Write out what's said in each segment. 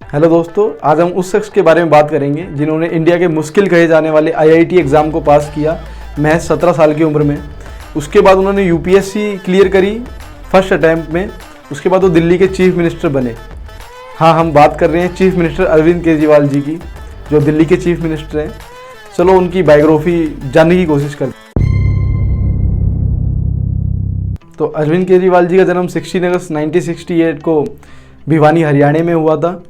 Hello दोस्तों, आज हम उस शख्स के बारे में बात करेंगे जिन्होंने इंडिया के मुश्किल कहे जाने वाले आईआईटी एग्ज़ाम को पास किया महज 17 साल की उम्र में। उसके बाद उन्होंने यूपीएससी क्लियर करी फर्स्ट अटैम्प्ट में। उसके बाद वो दिल्ली के चीफ मिनिस्टर बने। हाँ, हम बात कर रहे हैं चीफ मिनिस्टर अरविंद केजरीवाल जी की, जो दिल्ली के चीफ मिनिस्टर हैं। चलो उनकी बायोग्राफी जानने की कोशिश करते हैं। तो अरविंद केजरीवाल जी का जन्म 16 अगस्त 1968 को भिवानी हरियाणा में हुआ था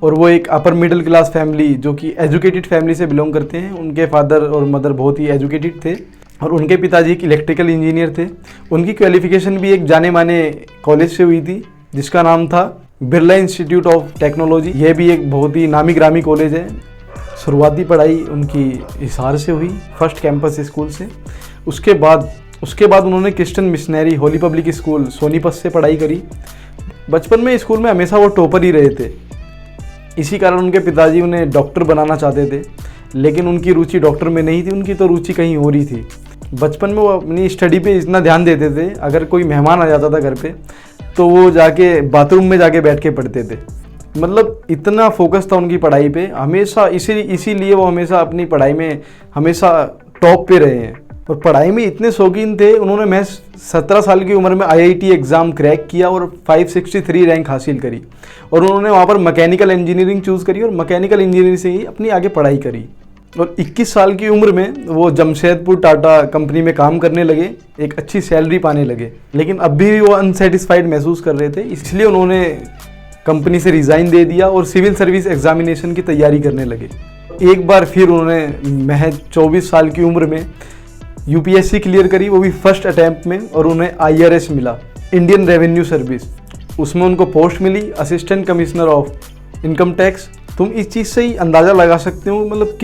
और वो एक अपर मिडिल क्लास फैमिली, जो कि एजुकेटेड फैमिली से बिलोंग करते हैं। उनके फादर और मदर बहुत ही एजुकेटेड थे और उनके पिताजी एक इलेक्ट्रिकल इंजीनियर थे। उनकी क्वालिफिकेशन भी एक जाने माने कॉलेज से हुई थी जिसका नाम था बिरला इंस्टीट्यूट ऑफ टेक्नोलॉजी। यह भी एक बहुत ही नामी ग्रामी कॉलेज है। शुरुआती पढ़ाई उनकी हिसार से हुई, फर्स्ट कैंपस स्कूल से। उसके बाद उन्होंने Christian missionary Holi public school Sonipat से पढ़ाई करी। बचपन में स्कूल में हमेशा वो टॉपर ही रहे थे। इसी कारण उनके पिताजी उन्हें डॉक्टर बनाना चाहते थे, लेकिन उनकी रुचि डॉक्टर में नहीं थी, उनकी तो रुचि कहीं और ही थी। बचपन में वो अपनी स्टडी पे इतना ध्यान देते थे, अगर कोई मेहमान आ जाता था घर पे तो वो जाके बाथरूम में जाके बैठ के पढ़ते थे। मतलब इतना फोकस था उनकी पढ़ाई पे हमेशा। इसीलिए वो हमेशा अपनी पढ़ाई में हमेशा टॉप पे रहे हैं और पढ़ाई में इतने शौकीन थे। उन्होंने महज 17 साल की उम्र में आईआईटी एग्ज़ाम क्रैक किया और 563 रैंक हासिल करी और उन्होंने वहाँ पर मैकेनिकल इंजीनियरिंग चूज़ करी और मैकेनिकल इंजीनियरिंग से ही अपनी आगे पढ़ाई करी। और 21 साल की उम्र में वो जमशेदपुर टाटा कंपनी में काम करने लगे, एक अच्छी सैलरी पाने लगे। लेकिन अब भी वो अनसेटिस्फाइड महसूस कर रहे थे, इसलिए उन्होंने कंपनी से रिज़ाइन दे दिया और सिविल सर्विस एग्जामिनेशन की तैयारी करने लगे। एक बार फिर उन्होंने महज 24 साल की उम्र में यूपीएससी क्लियर करी, वो भी फर्स्ट अटैम्प्ट में, और उन्हें आईआरएस मिला, इंडियन रेवेन्यू सर्विस। उसमें उनको पोस्ट मिली assistant commissioner of income tax. तुम इस चीज़ से ही अंदाज़ा लगा सकते हो मतलब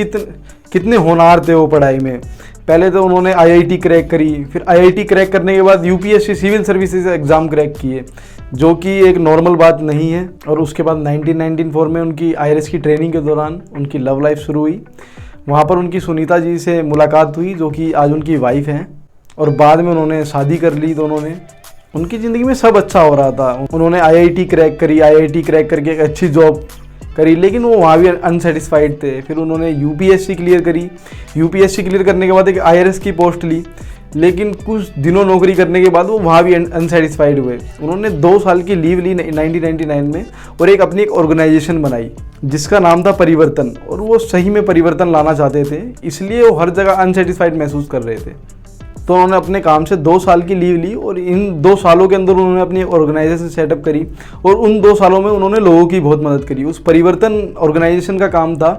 कितने होनहार थे वो पढ़ाई में। पहले तो उन्होंने आईआईटी क्रैक करी, फिर आईआईटी क्रैक करने के बाद UPSC civil services exam crack किए, जो कि एक नॉर्मल बात नहीं है। और उसके बाद 1994 में उनकी आईआरएस की ट्रेनिंग के दौरान उनकी लव लाइफ शुरू हुई। वहाँ पर उनकी सुनीता जी से मुलाकात हुई, जो कि आज उनकी वाइफ हैं, और बाद में उन्होंने शादी कर ली दोनों ने। उनकी ज़िंदगी में सब अच्छा हो रहा था। उन्होंने आईआईटी क्रैक करी, आईआईटी क्रैक करके एक अच्छी जॉब करी, लेकिन वो वहाँ भी अनसेटिस्फाइड थे। फिर उन्होंने यूपीएससी क्लियर करी। यूपीएससी क्लियर करने के बाद एक आईआरएस की पोस्ट ली, लेकिन कुछ दिनों नौकरी करने के बाद वो वहाँ भी अनसेटिस्फाइड हुए। उन्होंने 2 साल की लीव ली 1999 में और अपनी एक ऑर्गेनाइजेशन बनाई जिसका नाम था परिवर्तन। और वो सही में परिवर्तन लाना चाहते थे, इसलिए वो हर जगह अनसेटिस्फाइड महसूस कर रहे थे। तो उन्होंने अपने काम से 2 साल की लीव ली और इन 2 सालों के अंदर उन्होंने अपनी ऑर्गेनाइजेशन सेटअप करी और उन 2 सालों में उन्होंने लोगों की बहुत मदद करी। उस परिवर्तन ऑर्गेनाइजेशन का काम था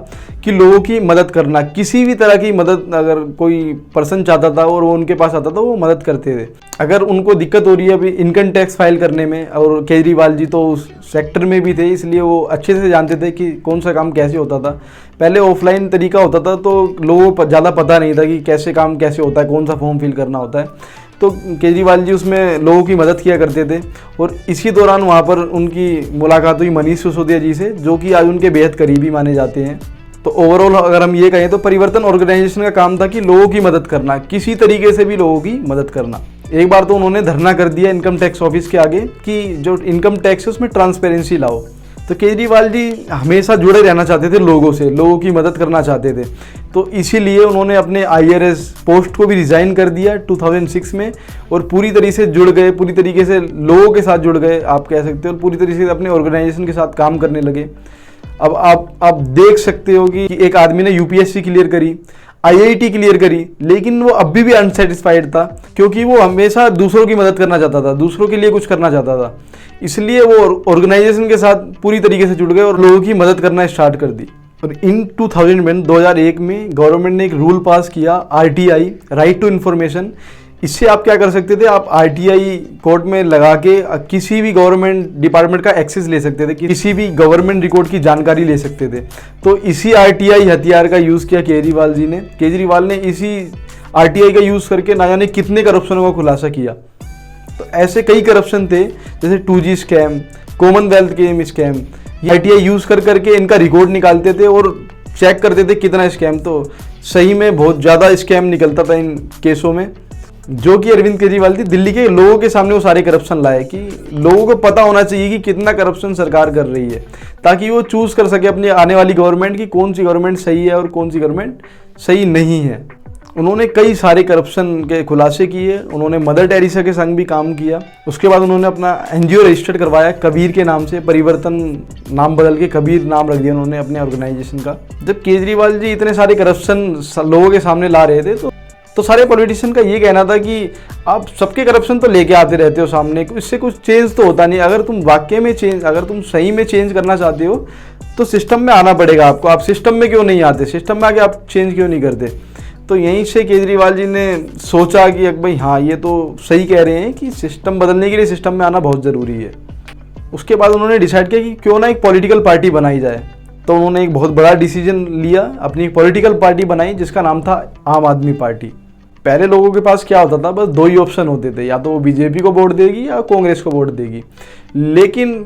कि लोगों की मदद करना, किसी भी तरह की मदद अगर कोई पर्सन चाहता था और वो उनके पास आता था वो मदद करते थे। अगर उनको दिक्कत हो रही है अभी इनकम टैक्स फाइल करने में, और केजरीवाल जी तो उस सेक्टर में भी थे, इसलिए वो अच्छे से जानते थे कि कौन सा काम कैसे होता था। पहले ऑफलाइन तरीका होता था तो लोगों को ज़्यादा पता नहीं था कि काम कैसे होता है, कौन सा फॉर्म फिल करना होता है। तो केजरीवाल जी उसमें लोगों की मदद किया करते थे। और इसी दौरान वहाँ पर उनकी मुलाकात हुई मनीष सिसोदिया जी से, जो कि आज उनके बेहद करीबी माने जाते हैं। तो ओवरऑल अगर हम ये कहें तो परिवर्तन ऑर्गेनाइजेशन का काम था कि लोगों की मदद करना, किसी तरीके से भी लोगों की मदद करना। एक बार तो उन्होंने धरना कर दिया इनकम टैक्स ऑफिस के आगे कि जो इनकम टैक्स है उसमें ट्रांसपेरेंसी लाओ। तो केजरीवाल जी हमेशा जुड़े रहना चाहते थे लोगों से, लोगों की मदद करना चाहते थे। तो इसीलिए उन्होंने अपने आईआरएस पोस्ट को भी रिज़ाइन कर दिया 2006 में और पूरी तरीके से जुड़ गए, पूरी तरीके से लोगों के साथ जुड़ गए आप कह सकते हो, और पूरी तरीके से अपने ऑर्गेनाइजेशन के साथ काम करने लगे। अब आप देख सकते हो कि एक आदमी ने यूपीएससी क्लियर करी, आईआईटी क्लियर करी, लेकिन वो अभी भी अनसेटिस्फाइड था, क्योंकि वो हमेशा दूसरों की मदद करना चाहता था, दूसरों के लिए कुछ करना चाहता था। इसलिए वो ऑर्गेनाइजेशन के साथ पूरी तरीके से जुड़ गए और लोगों की मदद करना स्टार्ट कर दी। और इन 2001 में गवर्नमेंट ने एक रूल पास किया, आरटीआई, राइट टू इन्फॉर्मेशन। इससे आप क्या कर सकते थे, आप आरटीआई कोर्ट में लगा के किसी भी गवर्नमेंट डिपार्टमेंट का एक्सेस ले सकते थे, किसी भी गवर्नमेंट रिकॉर्ड की जानकारी ले सकते थे। तो इसी आरटीआई हथियार का यूज़ किया केजरीवाल ने इसी आरटीआई का यूज़ करके ना जाने कितने करप्शनों का खुलासा किया। तो ऐसे कई करप्शन थे, जैसे 2G scam, Commonwealth game scam. ये आरटीआई यूज़ करके इनका रिकॉर्ड निकालते थे और चेक करते थे कितना स्कैम। तो सही में बहुत ज़्यादा स्कैम निकलता था इन केसों में। जो कि अरविंद केजरीवाल थी, दिल्ली के लोगों के सामने वो सारे करप्शन लाए कि लोगों को पता होना चाहिए कि कितना करप्शन सरकार कर रही है, ताकि वो चूज कर सके अपनी आने वाली गवर्नमेंट की कौन सी गवर्नमेंट सही है और कौन सी गवर्नमेंट सही नहीं है। उन्होंने कई सारे करप्शन के खुलासे किए। उन्होंने मदर टेरेसा के संग भी काम किया। उसके बाद उन्होंने अपना एनजीओ रजिस्टर्ड करवाया कबीर के नाम से, परिवर्तन नाम बदल के कबीर नाम रख दिया उन्होंने अपने ऑर्गेनाइजेशन का। जब केजरीवाल जी इतने सारे करप्शन लोगों के सामने ला रहे थे तो सारे पॉलिटिशियन का ये कहना था कि आप सबके करप्शन तो लेके आते रहते हो सामने, इससे कुछ चेंज तो होता नहीं। अगर तुम वाकई में चेंज, अगर तुम सही में चेंज करना चाहते हो तो सिस्टम में आना पड़ेगा आपको। आप सिस्टम में क्यों नहीं आते, सिस्टम में आके आप चेंज क्यों नहीं करते? तो यहीं से केजरीवाल जी ने सोचा कि भाई हाँ, ये तो सही कह रहे हैं कि सिस्टम बदलने के लिए सिस्टम में आना बहुत ज़रूरी है। उसके बाद उन्होंने डिसाइड किया कि क्यों ना एक पॉलिटिकल पार्टी बनाई जाए। तो उन्होंने एक बहुत बड़ा डिसीजन लिया, अपनी एक पॉलिटिकल पार्टी बनाई जिसका नाम था आम आदमी पार्टी। पहले लोगों के पास क्या होता था, बस दो ही ऑप्शन होते थे, या तो वो बीजेपी को वोट देगी या कांग्रेस को वोट देगी। लेकिन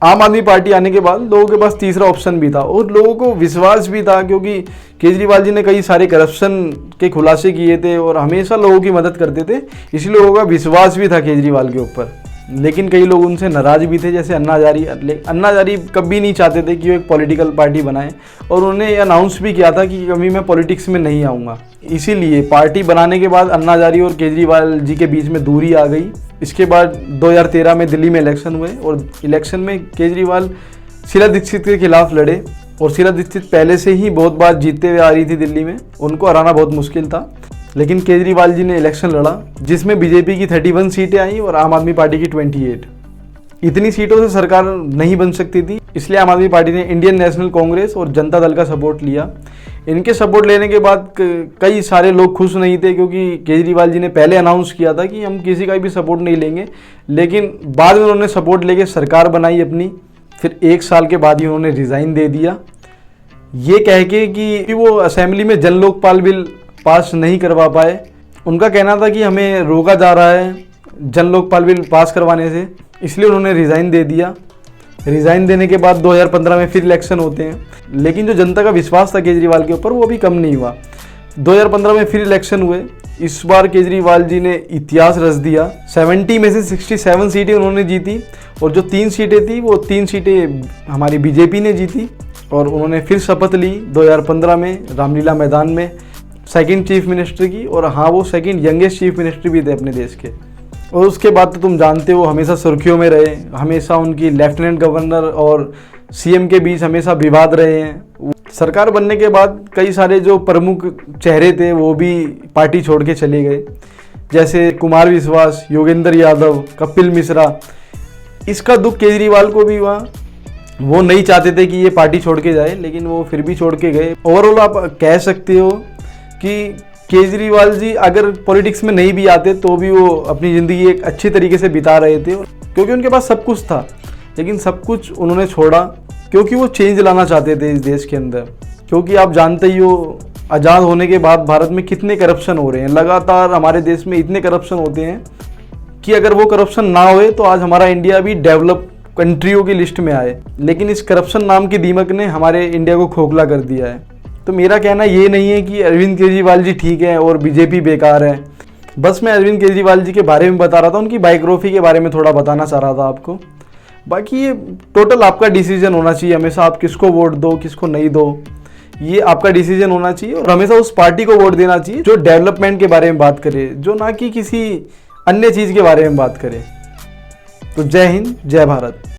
आम आदमी पार्टी आने के बाद लोगों के पास तीसरा ऑप्शन भी था और लोगों को विश्वास भी था, क्योंकि केजरीवाल जी ने कई सारे करप्शन के खुलासे किए थे और हमेशा लोगों की मदद करते थे, इसलिए लोगों का विश्वास भी था केजरीवाल के ऊपर। लेकिन कई लोग उनसे नाराज भी थे, जैसे अन्ना हजारी कभी नहीं चाहते थे कि वो एक पॉलिटिकल पार्टी बनाए और उन्होंने अनाउंस भी किया था कि कभी मैं पॉलिटिक्स में नहीं आऊँगा। इसीलिए पार्टी बनाने के बाद अन्ना हजारी और केजरीवाल जी के बीच में दूरी आ गई। इसके बाद 2013 में दिल्ली में इलेक्शन हुए और इलेक्शन में केजरीवाल शीला दीक्षित के खिलाफ लड़े और शीला दीक्षित पहले से ही बहुत बार जीतते हुए आ रही थी दिल्ली में, उनको हराना बहुत मुश्किल था। लेकिन केजरीवाल जी ने इलेक्शन लड़ा जिसमें बीजेपी की 31 सीटें आई और आम आदमी पार्टी की 28। इतनी सीटों से सरकार नहीं बन सकती थी, इसलिए आम आदमी पार्टी ने इंडियन नेशनल कांग्रेस और जनता दल का सपोर्ट लिया। इनके सपोर्ट लेने के बाद कई सारे लोग खुश नहीं थे, क्योंकि केजरीवाल जी ने पहले अनाउंस किया था कि हम किसी का भी सपोर्ट नहीं लेंगे। लेकिन बाद में उन्होंने सपोर्ट लेके सरकार बनाई अपनी। फिर 1 साल के बाद ही उन्होंने रिज़ाइन दे दिया, ये कह के कि वो असेंबली में जन लोकपाल बिल पास नहीं करवा पाए। उनका कहना था कि हमें रोका जा रहा है जन लोकपाल बिल पास करवाने से, इसलिए उन्होंने रिज़ाइन दे दिया। रिज़ाइन देने के बाद 2015 में फिर इलेक्शन होते हैं, लेकिन जो जनता का विश्वास था केजरीवाल के ऊपर वो भी कम नहीं हुआ। 2015 में फिर इलेक्शन हुए। इस बार केजरीवाल जी ने इतिहास रच दिया। 70 में से 67 सीटें उन्होंने जीती और जो 3 सीटें थी वो 3 सीटें हमारी बीजेपी ने जीती। और उन्होंने फिर शपथ ली 2015 में रामलीला मैदान में सेकंड चीफ मिनिस्टर की, और हाँ, वो सेकंड यंगेस्ट चीफ मिनिस्टर भी थे अपने देश के। और उसके बाद तो तुम जानते हो हमेशा सुर्खियों में रहे, हमेशा उनकी लेफ्टिनेंट गवर्नर और सीएम के बीच हमेशा विवाद रहे हैं। सरकार बनने के बाद कई सारे जो प्रमुख चेहरे थे वो भी पार्टी छोड़ के चले गए, जैसे कुमार विश्वास, योगेंद्र यादव, कपिल मिश्रा। इसका दुख केजरीवाल को भी हुआ, वो नहीं चाहते थे कि ये पार्टी छोड़ के जाए, लेकिन वो फिर भी छोड़ के गए। ओवरऑल आप कह सकते हो कि केजरीवाल जी अगर पॉलिटिक्स में नहीं भी आते तो भी वो अपनी ज़िंदगी एक अच्छी तरीके से बिता रहे थे, क्योंकि उनके पास सब कुछ था। लेकिन सब कुछ उन्होंने छोड़ा क्योंकि वो चेंज लाना चाहते थे इस देश के अंदर। क्योंकि आप जानते ही हो आज़ाद होने के बाद भारत में कितने करप्शन हो रहे हैं, लगातार हमारे देश में इतने करप्शन होते हैं कि अगर वो करप्शन ना होए तो आज हमारा इंडिया भी डेवलप कंट्रियों की लिस्ट में आए। लेकिन इस करप्शन नाम की दीमक ने हमारे इंडिया को खोखला कर दिया है। तो मेरा कहना ये नहीं है कि अरविंद केजरीवाल जी ठीक है और बीजेपी बेकार है। बस मैं अरविंद केजरीवाल जी के बारे में बता रहा था, उनकी बायोग्राफी के बारे में थोड़ा बताना चाह रहा था आपको। बाकी ये टोटल आपका डिसीजन होना चाहिए, हमेशा आप किसको वोट दो किसको नहीं दो, ये आपका डिसीजन होना चाहिए। और हमेशा उस पार्टी को वोट देना चाहिए जो डेवलपमेंट के बारे में बात करे, जो ना कि किसी अन्य चीज़ के बारे में बात करे। तो जय हिंद, जय भारत।